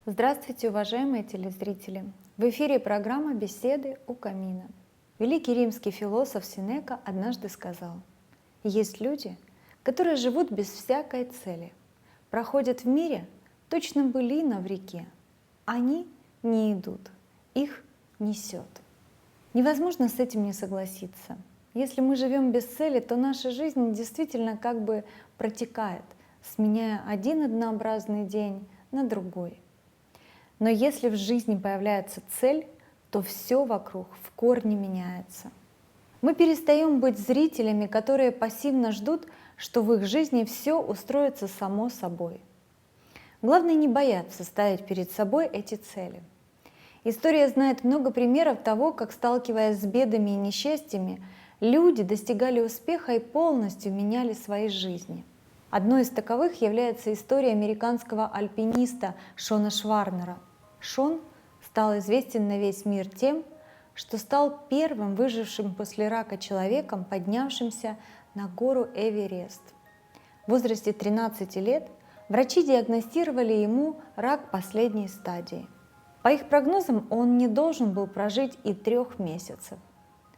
Здравствуйте, уважаемые телезрители! В эфире программа «Беседы у камина». Великий римский философ Сенека однажды сказал: «Есть люди, которые живут без всякой цели, проходят в мире точно былина в реке. Они не идут, их несет». Невозможно с этим не согласиться. Если мы живем без цели, то наша жизнь действительно как бы протекает, сменяя один однообразный день на другой. Но если в жизни появляется цель, то все вокруг в корне меняется. Мы перестаем быть зрителями, которые пассивно ждут, что в их жизни все устроится само собой. Главное не бояться ставить перед собой эти цели. История знает много примеров того, как, сталкиваясь с бедами и несчастьями, люди достигали успеха и полностью меняли свои жизни. Одной из таковых является история американского альпиниста Шона Шварнера. Шон стал известен на весь мир тем, что стал первым выжившим после рака человеком, поднявшимся на гору Эверест. В возрасте 13 лет врачи диагностировали ему рак последней стадии. По их прогнозам, он не должен был прожить и 3 месяцев.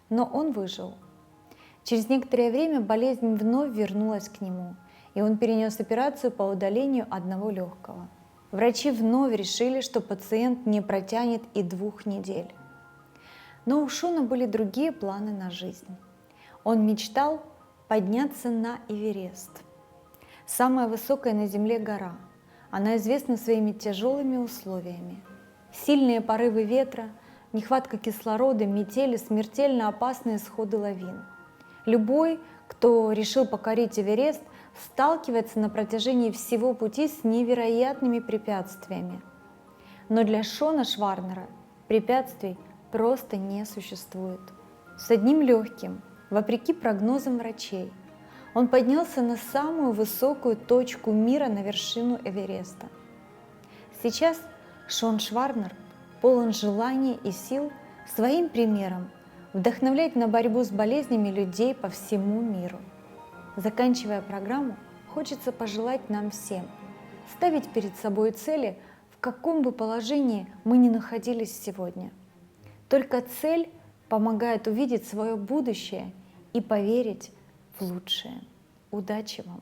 Но он выжил. Через некоторое время болезнь вновь вернулась к нему, и он перенес операцию по удалению одного легкого. Врачи вновь решили, что пациент не протянет и 2 недель. Но у Шона были другие планы на жизнь. Он мечтал подняться на Эверест. Самая высокая на Земле гора. Она известна своими тяжелыми условиями. Сильные порывы ветра, нехватка кислорода, метели, смертельно опасные сходы лавин. Любой, кто решил покорить Эверест, сталкивается на протяжении всего пути с невероятными препятствиями. Но для Шона Шварнера препятствий просто не существует. С одним легким, вопреки прогнозам врачей, он поднялся на самую высокую точку мира, на вершину Эвереста. Сейчас Шон Шварнер полон желания и сил своим примером вдохновлять на борьбу с болезнями людей по всему миру. Заканчивая программу, хочется пожелать нам всем ставить перед собой цели, в каком бы положении мы ни находились сегодня. Только цель помогает увидеть свое будущее и поверить в лучшее. Удачи вам!